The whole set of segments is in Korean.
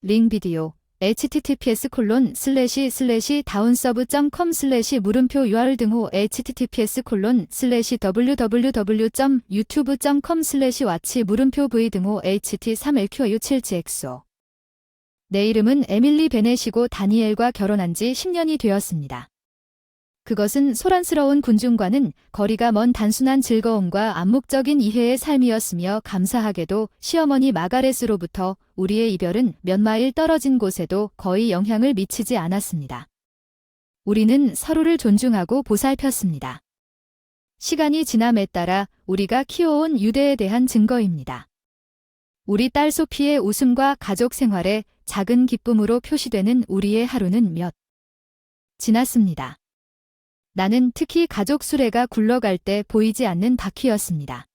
링 비디오 https://downsub.com/ 물음표 URL https://www.youtube.com/watch 물음표 v 등호 ht3lqu7gxo. 내 이름은 에밀리 베넷이고 다니엘과 결혼한 지 10년이 되었습니다. 그것은 소란스러운 군중과는 거리가 먼 단순한 즐거움과 암묵적인 이해의 삶이었으며 감사하게도 시어머니 마가렛으로부터 우리의 이별은 몇 마일 떨어진 곳에도 거의 영향을 미치지 않았습니다. 우리는 서로를 존중하고 보살폈습니다. 시간이 지남에 따라 우리가 키워온 유대에 대한 증거입니다. 우리 딸 소피의 웃음과 가족 생활에 작은 기쁨으로 표시되는 우리의 하루는 몇 지났습니다. 나는 특히 가족 수레가 굴러갈 때 보이지 않는 바퀴였습니다.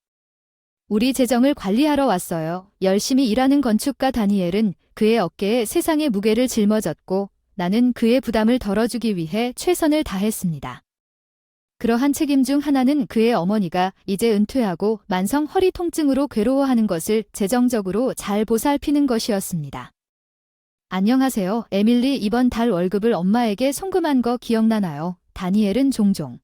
우리 재정을 관리하러 왔어요. 열심히 일하는 건축가 다니엘은 그의 어깨에 세상의 무게를 짊어졌고 나는 그의 부담을 덜어주기 위해 최선을 다했습니다. 그러한 책임 중 하나는 그의 어머니가 이제 은퇴하고 만성 허리 통증으로 괴로워하는 것을 재정적으로 잘 보살피는 것이었습니다. 안녕하세요, 에밀리. 이번 달 월급을 엄마에게 송금한 거 기억나나요? 다니엘은 종종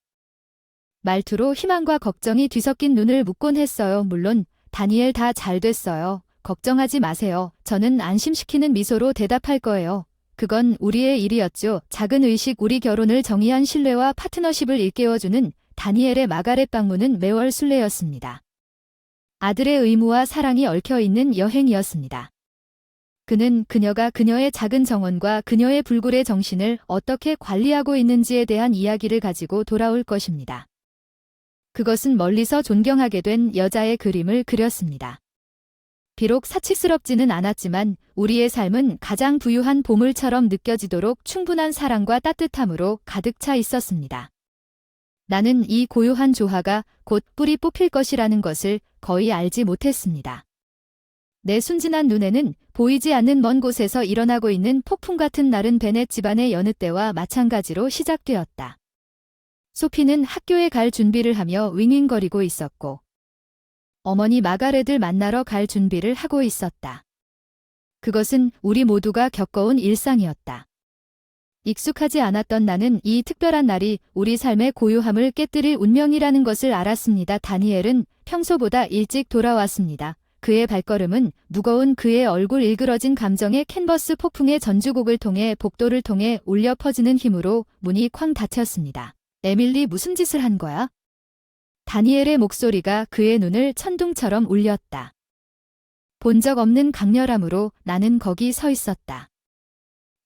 말투로 희망과 걱정이 뒤섞인 눈을 묻곤 했어요. 물론 다니엘 다 잘 됐어요. 걱정하지 마세요. 저는 안심시키는 미소로 대답할 거예요. 그건 우리의 일이었죠. 작은 의식. 우리 결혼을 정의한 신뢰와 파트너십을 일깨워주는 다니엘의 마가렛 방문은 매월 순례였습니다. 아들의 의무와 사랑이 얽혀있는 여행이었습니다. 그는 그녀가 그녀의 작은 정원과 그녀의 불굴의 정신을 어떻게 관리하고 있는지에 대한 이야기를 가지고 돌아올 것입니다. 그것은 멀리서 존경하게 된 여자의 그림을 그렸습니다. 비록 사치스럽지는 않았지만 우리의 삶은 가장 부유한 보물처럼 느껴지도록 충분한 사랑과 따뜻함으로 가득 차 있었습니다. 나는 이 고요한 조화가 곧 뿔이 뽑힐 것이라는 것을 거의 알지 못했습니다. 내 순진한 눈에는 보이지 않는 먼 곳에서 일어나고 있는 폭풍 같은 날은 베넷 집안의 여느 때와 마찬가지로 시작되었다. 소피는 학교에 갈 준비를 하며 윙윙거리고 있었고 어머니 마가렛을 만나러 갈 준비를 하고 있었다. 그것은 우리 모두가 겪어온 일상이었다. 익숙하지 않았던 나는 이 특별한 날이 우리 삶의 고요함을 깨뜨릴 운명이라는 것을 알았습니다. 다니엘은 평소보다 일찍 돌아왔습니다. 그의 발걸음은 무거운 그의 얼굴 일그러진 감정의 캔버스 폭풍의 전주곡을 통해 복도를 통해 울려 퍼지는 힘으로 문이 쾅 닫혔습니다. 에밀리, 무슨 짓을 한 거야? 다니엘의 목소리가 그의 눈을 천둥처럼 울렸다. 본 적 없는 강렬함으로 나는 거기 서 있었다.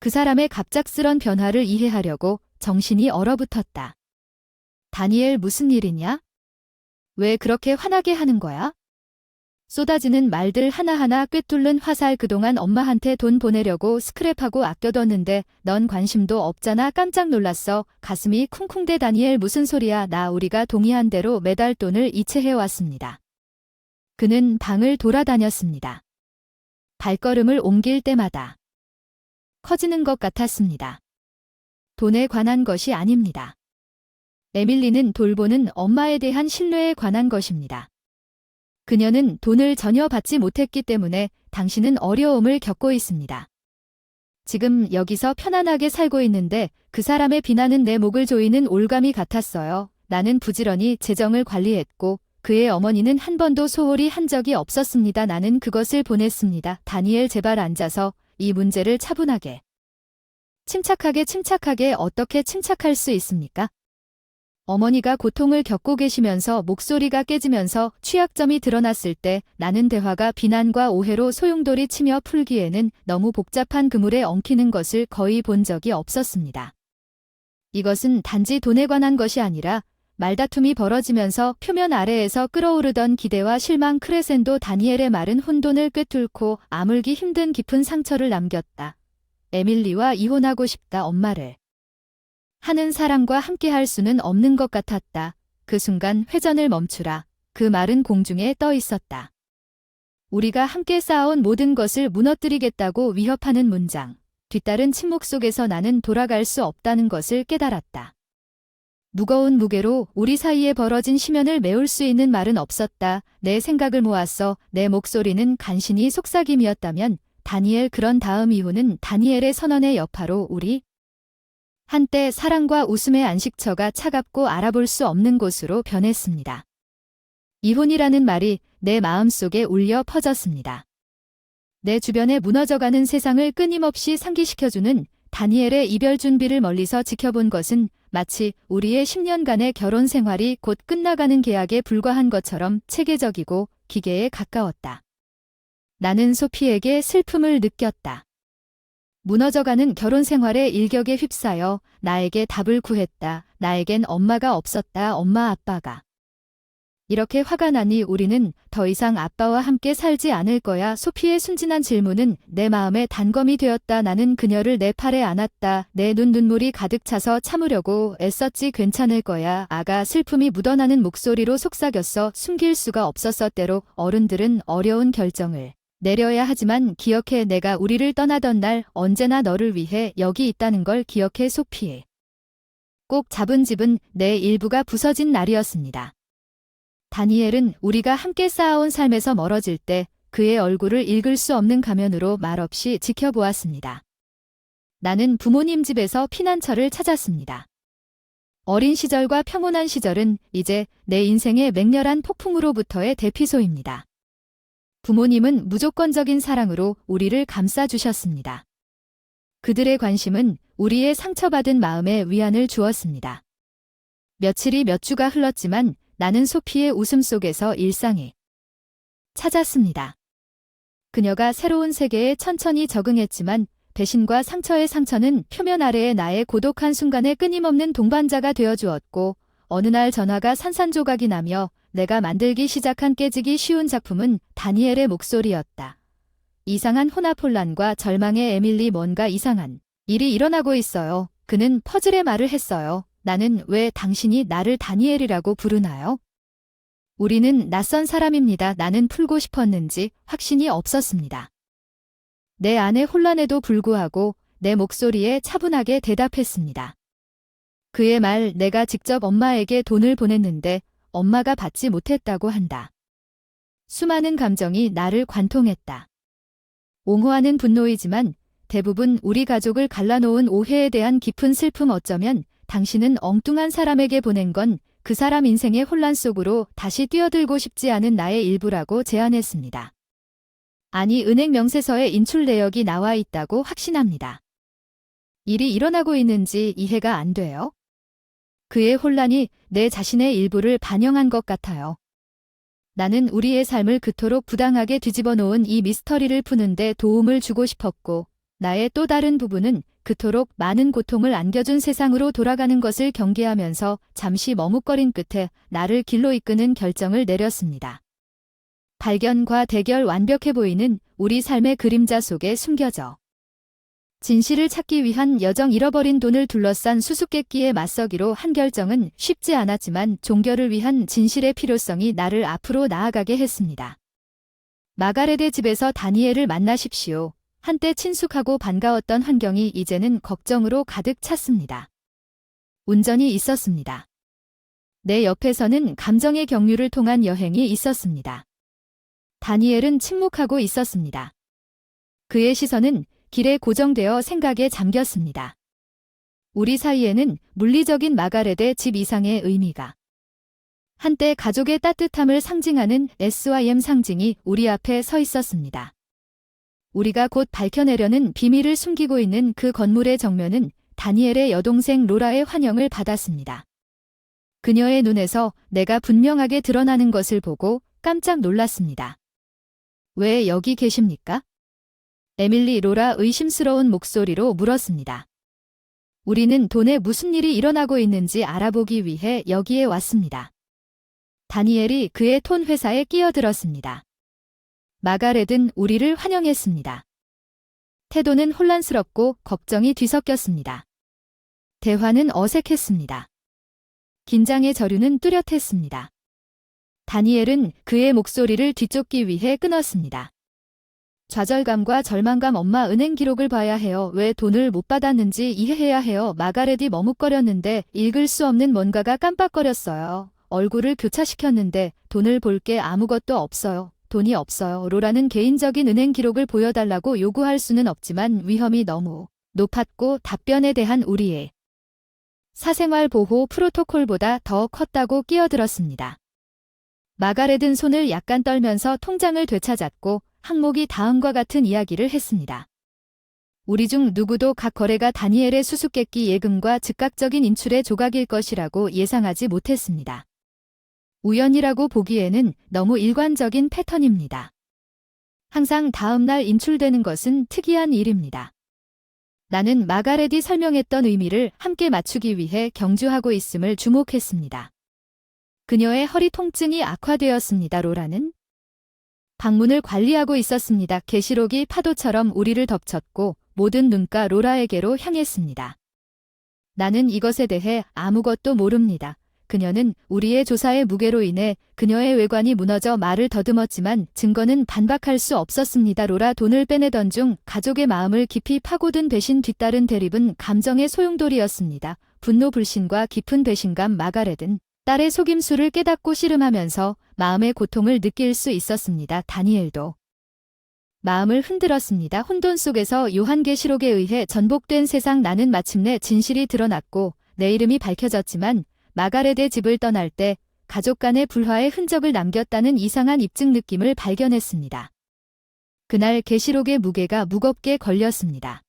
그 사람의 갑작스런 변화를 이해하려고 정신이 얼어붙었다. 다니엘, 무슨 일이냐? 왜 그렇게 화나게 하는 거야? 쏟아지는 말들 하나하나 꿰뚫는 화살. 그동안 엄마한테 돈 보내려고 스크랩하고 아껴뒀는데 넌 관심도 없잖아. 깜짝 놀랐어. 가슴이 쿵쿵대. 다니엘, 무슨 소리야. 나 우리가 동의한 대로 매달 돈을 이체해왔습니다. 그는 방을 돌아다녔습니다. 발걸음을 옮길 때마다 커지는 것 같았습니다. 돈에 관한 것이 아닙니다. 에밀리는 돌보는 엄마에 대한 신뢰에 관한 것입니다. 그녀는 돈을 전혀 받지 못했기 때문에 당신은 어려움을 겪고 있습니다. 지금 여기서 편안하게 살고 있는데 그 사람의 비난은 내 목을 조이는 올감이 같았어요. 나는 부지런히 재정을 관리했고 그의 어머니는 한 번도 소홀히 한 적이 없었습니다. 나는 그것을 보냈습니다. 다니엘, 제발 앉아서 이 문제를 차분하게. 침착하게 어떻게 침착할 수 있습니까? 어머니가 고통을 겪고 계시면서 목소리가 깨지면서 취약점이 드러났을 때 나는 대화가 비난과 오해로 소용돌이 치며 풀기에는 너무 복잡한 그물에 엉키는 것을 거의 본 적이 없었습니다. 이것은 단지 돈에 관한 것이 아니라 말다툼이 벌어지면서 표면 아래에서 끓어오르던 기대와 실망 크레센도. 다니엘의 말은 혼돈을 꿰뚫고 아물기 힘든 깊은 상처를 남겼다. 에밀리와 이혼하고 싶다. 엄마를 하는 사람과 함께할 수는 없는 것 같았다. 그 순간 회전을 멈추라. 그 말은 공중에 떠 있었다. 우리가 함께 쌓아온 모든 것을 무너뜨리겠다고 위협하는 문장. 뒤따른 침묵 속에서 나는 돌아갈 수 없다는 것을 깨달았다. 무거운 무게로 우리 사이에 벌어진 심연을 메울 수 있는 말은 없었다. 내 생각을 모았어. 내 목소리는 간신히 속삭임이었다면 다니엘 그런 다음 이후는 다니엘의 선언의 여파로 우리 한때 사랑과 웃음의 안식처가 차갑고 알아볼 수 없는 곳으로 변했습니다. 이혼이라는 말이 내 마음속에 울려 퍼졌습니다. 내 주변에 무너져가는 세상을 끊임없이 상기시켜주는 다니엘의 이별 준비를 멀리서 지켜본 것은 마치 우리의 10년간의 결혼 생활이 곧 끝나가는 계약에 불과한 것처럼 체계적이고 기계에 가까웠다. 나는 소피에게 슬픔을 느꼈다. 무너져가는 결혼 생활의 일격에 휩싸여 나에게 답을 구했다. 나에겐 엄마가 없었다. 엄마 아빠가. 이렇게 화가 나니 우리는 더 이상 아빠와 함께 살지 않을 거야. 소피의 순진한 질문은 내 마음에 단검이 되었다. 나는 그녀를 내 팔에 안았다. 내 눈물이 가득 차서 참으려고 애썼지. 괜찮을 거야. 아가 슬픔이 묻어나는 목소리로 속삭였어. 숨길 수가 없었어. 때로 어른들은 어려운 결정을 내려야 하지만 기억해. 내가 우리를 떠나던 날 언제나 너를 위해 여기 있다는 걸 기억해. 소피의 꼭 잡은 집은 내 일부가 부서진 날이었습니다. 다니엘은 우리가 함께 쌓아온 삶에서 멀어질 때 그의 얼굴을 읽을 수 없는 가면으로 말없이 지켜보았습니다. 나는 부모님 집에서 피난처를 찾았습니다. 어린 시절과 평온한 시절은 이제 내 인생의 맹렬한 폭풍으로부터의 대피소입니다. 부모님은 무조건적인 사랑으로 우리를 감싸주셨습니다. 그들의 관심은 우리의 상처받은 마음에 위안을 주었습니다. 며칠이 몇 주가 흘렀지만 나는 소피의 웃음 속에서 일상에 찾았습니다. 그녀가 새로운 세계에 천천히 적응했지만 배신과 상처의 상처는 표면 아래의 나의 고독한 순간에 끊임없는 동반자가 되어주었고 어느 날 전화가 산산조각이 나며 내가 만들기 시작한 깨지기 쉬운 작품은 다니엘의 목소리였다. 이상한 혼합혼란과 절망의 에밀리. 뭔가 이상한 일이 일어나고 있어요. 그는 퍼즐의 말을 했어요. 나는 왜 당신이 나를 다니엘이라고 부르나요? 우리는 낯선 사람입니다. 나는 풀고 싶었는지 확신이 없었습니다. 내 안의 혼란에도 불구하고 내 목소리에 차분하게 대답했습니다. 그의 말, 내가 직접 엄마에게 돈을 보냈는데 엄마가 받지 못했다고 한다. 수많은 감정이 나를 관통했다. 옹호하는 분노이지만 대부분 우리 가족을 갈라놓은 오해에 대한 깊은 슬픔. 어쩌면 당신은 엉뚱한 사람에게 보낸 건 그 사람 인생의 혼란 속으로 다시 뛰어들고 싶지 않은 나의 일부라고 제안했습니다. 아니, 은행 명세서에 인출 내역이 나와 있다고 확신합니다. 일이 일어나고 있는지 이해가 안 돼요? 그의 혼란이 내 자신의 일부를 반영한 것 같아요. 나는 우리의 삶을 그토록 부당하게 뒤집어 놓은 이 미스터리를 푸는데 도움을 주고 싶었고 나의 또 다른 부분은 그토록 많은 고통을 안겨준 세상으로 돌아가는 것을 경계하면서 잠시 머뭇거린 끝에 나를 길로 이끄는 결정을 내렸습니다. 발견과 대결. 완벽해 보이는 우리 삶의 그림자 속에 숨겨져 진실을 찾기 위한 여정. 잃어버린 돈을 둘러싼 수수께끼에 맞서기로 한 결정은 쉽지 않았지만 종결을 위한 진실의 필요성이 나를 앞으로 나아가게 했습니다. 마가렛의 집에서 다니엘을 만나십시오. 한때 친숙하고 반가웠던 환경이 이제는 걱정으로 가득 찼습니다. 운전이 있었습니다. 내 옆에서는 감정의 경유를 통한 여행이 있었습니다. 다니엘은 침묵하고 있었습니다. 그의 시선은 길에 고정되어 생각에 잠겼습니다. 우리 사이에는 물리적인 마가렛의 집 이상의 의미가 한때 가족의 따뜻함을 상징하는 SYM 상징이 우리 앞에 서 있었습니다. 우리가 곧 밝혀내려는 비밀을 숨기고 있는 그 건물의 정면은 다니엘의 여동생 로라의 환영을 받았습니다. 그녀의 눈에서 내가 분명하게 드러나는 것을 보고 깜짝 놀랐습니다. 왜 여기 계십니까? 에밀리. 로라 의심스러운 목소리로 물었습니다. 우리는 돈에 무슨 일이 일어나고 있는지 알아보기 위해 여기에 왔습니다. 다니엘이 그의 톤 회사에 끼어들었습니다. 마가렛은 우리를 환영했습니다. 태도는 혼란스럽고 걱정이 뒤섞였습니다. 대화는 어색했습니다. 긴장의 저류는 뚜렷했습니다. 다니엘은 그의 목소리를 뒤쫓기 위해 끊었습니다. 좌절감과 절망감. 엄마, 은행 기록을 봐야 해요. 왜 돈을 못 받았는지 이해해야 해요. 마가렛이 머뭇거렸는데 읽을 수 없는 뭔가가 깜빡거렸어요. 얼굴을 교차시켰는데 돈을 볼 게 아무것도 없어요. 돈이 없어요. 로라는 개인적인 은행 기록을 보여달라고 요구할 수는 없지만 위험이 너무 높았고 답변에 대한 우리의 사생활 보호 프로토콜보다 더 컸다고 끼어들었습니다. 마가렛은 손을 약간 떨면서 통장을 되찾았고 항목이 다음과 같은 이야기를 했습니다. 우리 중 누구도 각 거래가 다니엘의 수수께끼 예금과 즉각적인 인출의 조각일 것이라고 예상하지 못했습니다. 우연이라고 보기에는 너무 일관적인 패턴입니다. 항상 다음날 인출되는 것은 특이한 일입니다. 나는 마가렛이 설명했던 의미를 함께 맞추기 위해 경주하고 있음을 주목했습니다. 그녀의 허리 통증이 악화되었습니다. 로라는 방문을 관리하고 있었습니다. 계시록이 파도처럼 우리를 덮쳤고 모든 눈가 로라에게로 향했습니다. 나는 이것에 대해 아무것도 모릅니다. 그녀는 우리의 조사의 무게로 인해 그녀의 외관이 무너져 말을 더듬었지만 증거는 반박할 수 없었습니다. 로라 돈을 빼내던 중 가족의 마음을 깊이 파고든 배신 뒤따른 대립은 감정의 소용돌이였습니다. 분노 불신과 깊은 배신감. 마가렛은 딸의 속임수를 깨닫고 씨름하면서 마음의 고통을 느낄 수 있었습니다. 다니엘도 마음을 흔들었습니다. 혼돈 속에서 요한계시록에 의해 전복된 세상. 나는 마침내 진실이 드러났고 내 이름이 밝혀졌지만 마가렛의 집을 떠날 때 가족 간의 불화의 흔적을 남겼다는 이상한 입증 느낌을 발견했습니다. 그날 계시록의 무게가 무겁게 걸렸습니다.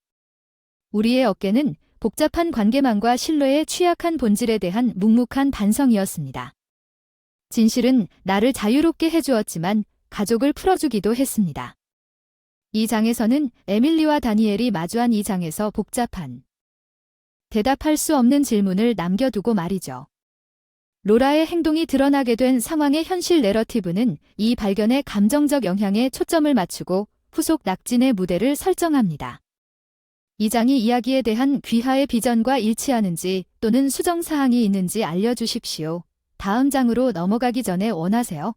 우리의 어깨는 복잡한 관계망과 신뢰의 취약한 본질에 대한 묵묵한 반성이었습니다. 진실은 나를 자유롭게 해주었지만 가족을 풀어주기도 했습니다. 이 장에서는 에밀리와 다니엘이 마주한 이 장에서 복잡한 대답할 수 없는 질문을 남겨두고 말이죠. 로라의 행동이 드러나게 된 상황의 현실 내러티브는 이 발견에 감정적 영향에 초점을 맞추고 후속 낙진의 무대를 설정합니다. 이 장이 이야기에 대한 귀하의 비전과 일치하는지 또는 수정사항이 있는지 알려주십시오. 다음 장으로 넘어가기 전에 원하세요.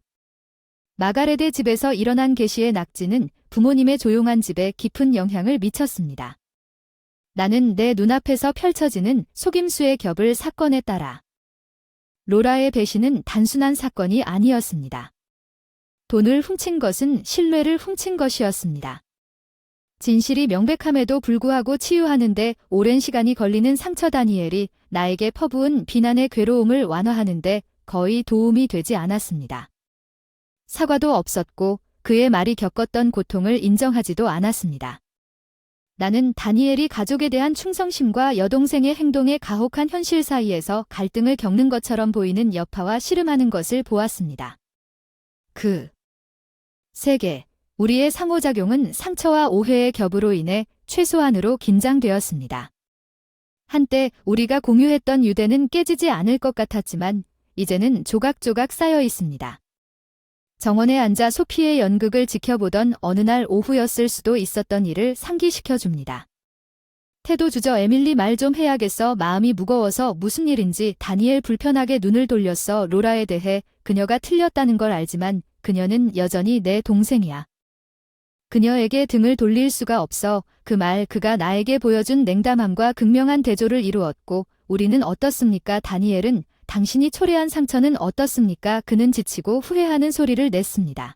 마가렛의 집에서 일어난 계시의 낙진은 부모님의 조용한 집에 깊은 영향을 미쳤습니다. 나는 내 눈앞에서 펼쳐지는 속임수의 겹을 사건에 따라 로라의 배신은 단순한 사건이 아니었습니다. 돈을 훔친 것은 신뢰를 훔친 것이었습니다. 진실이 명백함에도 불구하고 치유하는데 오랜 시간이 걸리는 상처. 다니엘이 나에게 퍼부은 비난의 괴로움을 완화하는데 거의 도움이 되지 않았습니다. 사과도 없었고 그의 말이 겪었던 고통을 인정하지도 않았습니다. 나는 다니엘이 가족에 대한 충성심과 여동생의 행동의 가혹한 현실 사이에서 갈등을 겪는 것처럼 보이는 여파와 씨름하는 것을 보았습니다. 그 세계, 우리의 상호작용은 상처와 오해의 겹으로 인해 최소한으로 긴장되었습니다. 한때 우리가 공유했던 유대는 깨지지 않을 것 같았지만 이제는 조각조각 쌓여 있습니다. 정원에 앉아 소피의 연극을 지켜보던 어느 날 오후였을 수도 있었던 일을 상기시켜줍니다. 태도 주저. 에밀리 말 좀 해야겠어. 마음이 무거워서. 무슨 일인지. 다니엘 불편하게 눈을 돌렸어. 로라에 대해 그녀가 틀렸다는 걸 알지만 그녀는 여전히 내 동생이야. 그녀에게 등을 돌릴 수가 없어. 그 말, 그가 나에게 보여준 냉담함과 극명한 대조를 이루었고 우리는 어떻습니까? 다니엘은 당신이 초래한 상처는 어떻습니까? 그는 지치고 후회하는 소리를 냈습니다.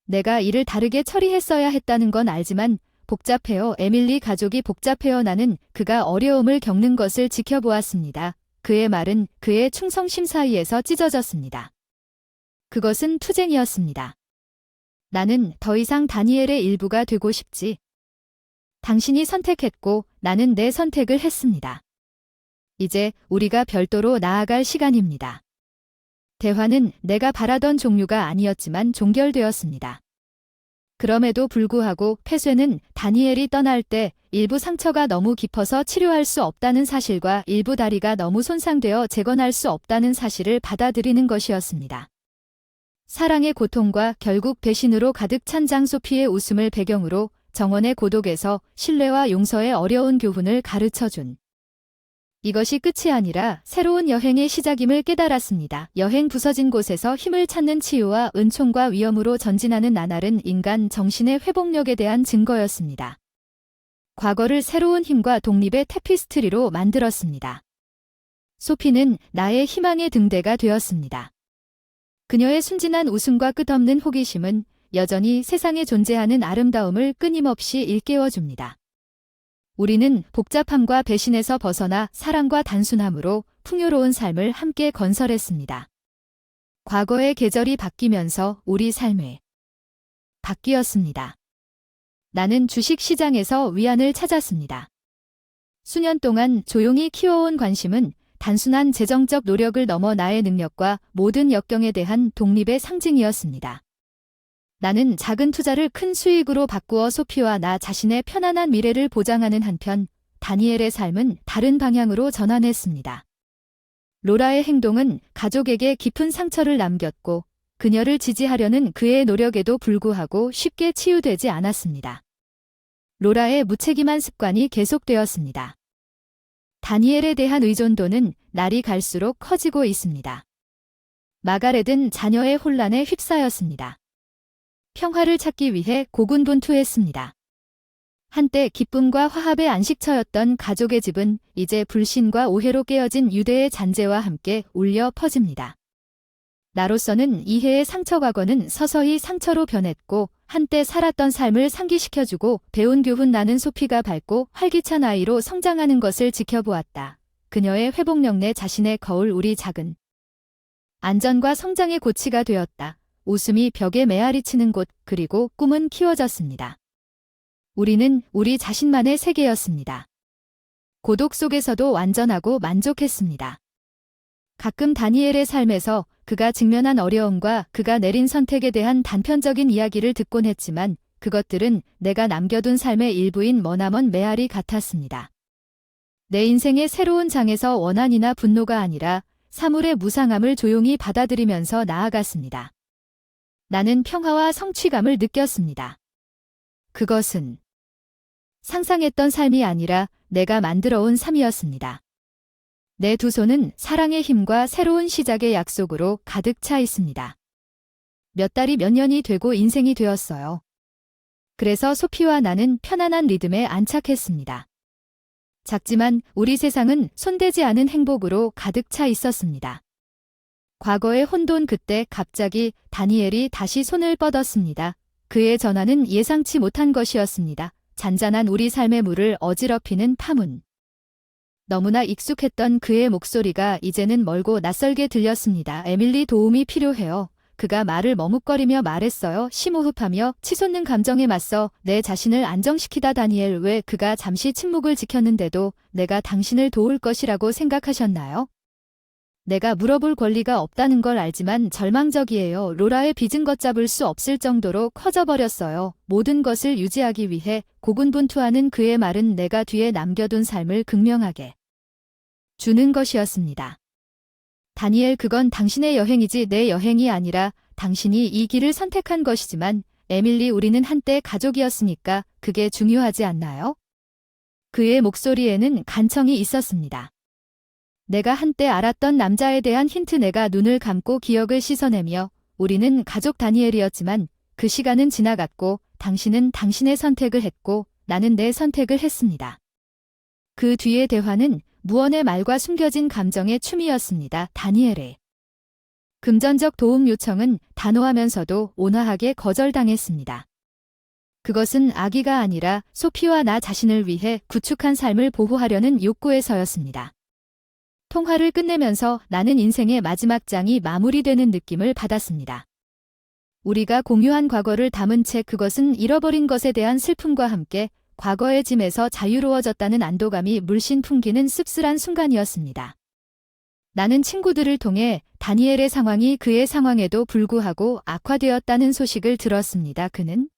내가 이를 다르게 처리했어야 했다는 건 알지만 복잡해요. 에밀리 가족이 복잡해요. 나는 그가 어려움을 겪는 것을 지켜보았습니다. 그의 말은 그의 충성심 사이에서 찢어졌습니다. 그것은 투쟁이었습니다. 나는 더 이상 다니엘의 일부가 되고 싶지. 당신이 선택했고 나는 내 선택을 했습니다. 이제 우리가 별도로 나아갈 시간입니다. 대화는 내가 바라던 종류가 아니었지만 종결되었습니다. 그럼에도 불구하고 폐쇄는 다니엘이 떠날 때 일부 상처가 너무 깊어서 치료할 수 없다는 사실과 일부 다리가 너무 손상되어 재건할 수 없다는 사실을 받아들이는 것이었습니다. 사랑의 고통과 결국 배신으로 가득 찬 장. 소피의 웃음을 배경으로 정원의 고독에서 신뢰와 용서의 어려운 교훈을 가르쳐준 이것이 끝이 아니라 새로운 여행의 시작임을 깨달았습니다. 여행. 부서진 곳에서 힘을 찾는 치유와 은총과 위엄으로 전진하는 나날은 인간 정신의 회복력에 대한 증거였습니다. 과거를 새로운 힘과 독립의 테피스트리로 만들었습니다. 소피는 나의 희망의 등대가 되었습니다. 그녀의 순진한 웃음과 끝없는 호기심은 여전히 세상에 존재하는 아름다움을 끊임없이 일깨워줍니다. 우리는 복잡함과 배신에서 벗어나 사랑과 단순함으로 풍요로운 삶을 함께 건설했습니다. 과거의 계절이 바뀌면서 우리 삶이 바뀌었습니다. 나는 주식 시장에서 위안을 찾았습니다. 수년 동안 조용히 키워온 관심은 단순한 재정적 노력을 넘어 나의 능력과 모든 역경에 대한 독립의 상징이었습니다. 나는 작은 투자를 큰 수익으로 바꾸어 소피와 나 자신의 편안한 미래를 보장하는 한편 다니엘의 삶은 다른 방향으로 전환했습니다. 로라의 행동은 가족에게 깊은 상처를 남겼고 그녀를 지지하려는 그의 노력에도 불구하고 쉽게 치유되지 않았습니다. 로라의 무책임한 습관이 계속되었습니다. 다니엘에 대한 의존도는 날이 갈수록 커지고 있습니다. 마가렛은 자녀의 혼란에 휩싸였습니다. 평화를 찾기 위해 고군분투했습니다. 한때 기쁨과 화합의 안식처였던 가족의 집은 이제 불신과 오해로 깨어진 유대의 잔재와 함께 울려 퍼집니다. 나로서는 이해의 상처 과거는 서서히 상처로 변했고 한때 살았던 삶을 상기시켜주고 배운 교훈 나는 소피가 밝고 활기찬 아이로 성장하는 것을 지켜보았다. 그녀의 회복력 내 자신의 거울 우리 작은 안전과 성장의 고치가 되었다. 웃음이 벽에 메아리치는 곳 그리고 꿈은 키워졌습니다. 우리는 우리 자신만의 세계였습니다. 고독 속에서도 완전하고 만족했습니다. 가끔 다니엘의 삶에서 그가 직면한 어려움과 그가 내린 선택에 대한 단편적인 이야기를 듣곤 했지만 그것들은 내가 남겨둔 삶의 일부인 머나먼 메아리 같았습니다. 내 인생의 새로운 장에서 원한이나 분노가 아니라 사물의 무상함을 조용히 받아들이면서 나아갔습니다. 나는 평화와 성취감을 느꼈습니다. 그것은 상상했던 삶이 아니라 내가 만들어온 삶이었습니다. 내 두 손은 사랑의 힘과 새로운 시작의 약속으로 가득 차 있습니다. 몇 달이 몇 년이 되고 인생이 되었어요. 그래서 소피와 나는 편안한 리듬에 안착했습니다. 작지만 우리 세상은 손대지 않은 행복으로 가득 차 있었습니다. 과거의 혼돈 그때 갑자기 다니엘이 다시 손을 뻗었습니다. 그의 전화는 예상치 못한 것이었습니다. 잔잔한 우리 삶의 물을 어지럽히는 파문. 너무나 익숙했던 그의 목소리가 이제는 멀고 낯설게 들렸습니다. 에밀리 도움이 필요해요. 그가 말을 머뭇거리며 말했어요. 심호흡하며 치솟는 감정에 맞서 내 자신을 안정시키다. 다니엘 왜 그가 잠시 침묵을 지켰는데도 내가 당신을 도울 것이라고 생각하셨나요? 내가 물어볼 권리가 없다는 걸 알지만 절망적이에요. 로라의 빚은 걷잡을 수 없을 정도로 커져버렸어요. 모든 것을 유지하기 위해 고군분투하는 그의 말은 내가 뒤에 남겨둔 삶을 극명하게 주는 것이었습니다. 다니엘 그건 당신의 여행이지 내 여행이 아니라 당신이 이 길을 선택한 것이지만 에밀리 우리는 한때 가족이었으니까 그게 중요하지 않나요? 그의 목소리에는 간청이 있었습니다. 내가 한때 알았던 남자에 대한 힌트 내가 눈을 감고 기억을 씻어내며 우리는 가족 다니엘이었지만 그 시간은 지나갔고 당신은 당신의 선택을 했고 나는 내 선택을 했습니다. 그 뒤의 대화는 무언의 말과 숨겨진 감정의 춤이었습니다. 다니엘의 금전적 도움 요청은 단호하면서도 온화하게 거절당했습니다. 그것은 악의가 아니라 소피와 나 자신을 위해 구축한 삶을 보호하려는 욕구에서였습니다. 통화를 끝내면서 나는 인생의 마지막 장이 마무리되는 느낌을 받았습니다. 우리가 공유한 과거를 담은 채 그것은 잃어버린 것에 대한 슬픔과 함께 과거의 짐에서 자유로워졌다는 안도감이 물씬 풍기는 씁쓸한 순간이었습니다. 나는 친구들을 통해 다니엘의 상황이 그의 상황에도 불구하고 악화되었다는 소식을 들었습니다. 그는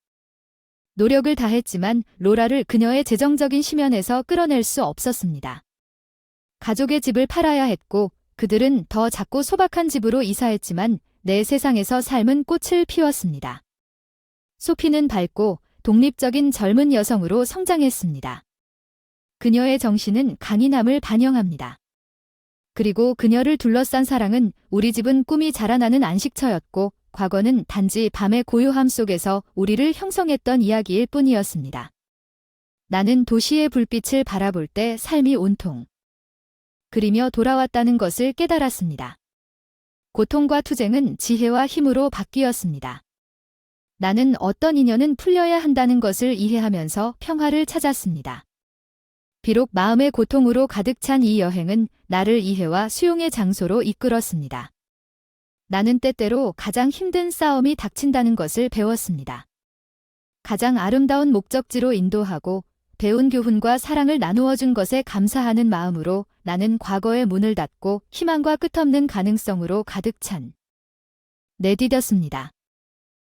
노력을 다했지만 로라를 그녀의 재정적인 심연에서 끌어낼 수 없었습니다. 가족의 집을 팔아야 했고 그들은 더 작고 소박한 집으로 이사했지만 내 세상에서 삶은 꽃을 피웠습니다. 소피는 밝고 독립적인 젊은 여성으로 성장했습니다. 그녀의 정신은 강인함을 반영합니다. 그리고 그녀를 둘러싼 사랑은 우리 집은 꿈이 자라나는 안식처였고 과거는 단지 밤의 고요함 속에서 우리를 형성했던 이야기일 뿐이었습니다. 나는 도시의 불빛을 바라볼 때 삶이 온통 그리며 돌아왔다는 것을 깨달았습니다. 고통과 투쟁은 지혜와 힘으로 바뀌었습니다. 나는 어떤 인연은 풀려야 한다는 것을 이해하면서 평화를 찾았습니다. 비록 마음의 고통으로 가득 찬 이 여행은 나를 이해와 수용의 장소로 이끌었습니다. 나는 때때로 가장 힘든 싸움이 닥친다는 것을 배웠습니다. 가장 아름다운 목적지로 인도하고 배운 교훈과 사랑을 나누어 준 것에 감사하는 마음으로 나는 과거의 문을 닫고 희망과 끝없는 가능성으로 가득 찬 내디뎠습니다.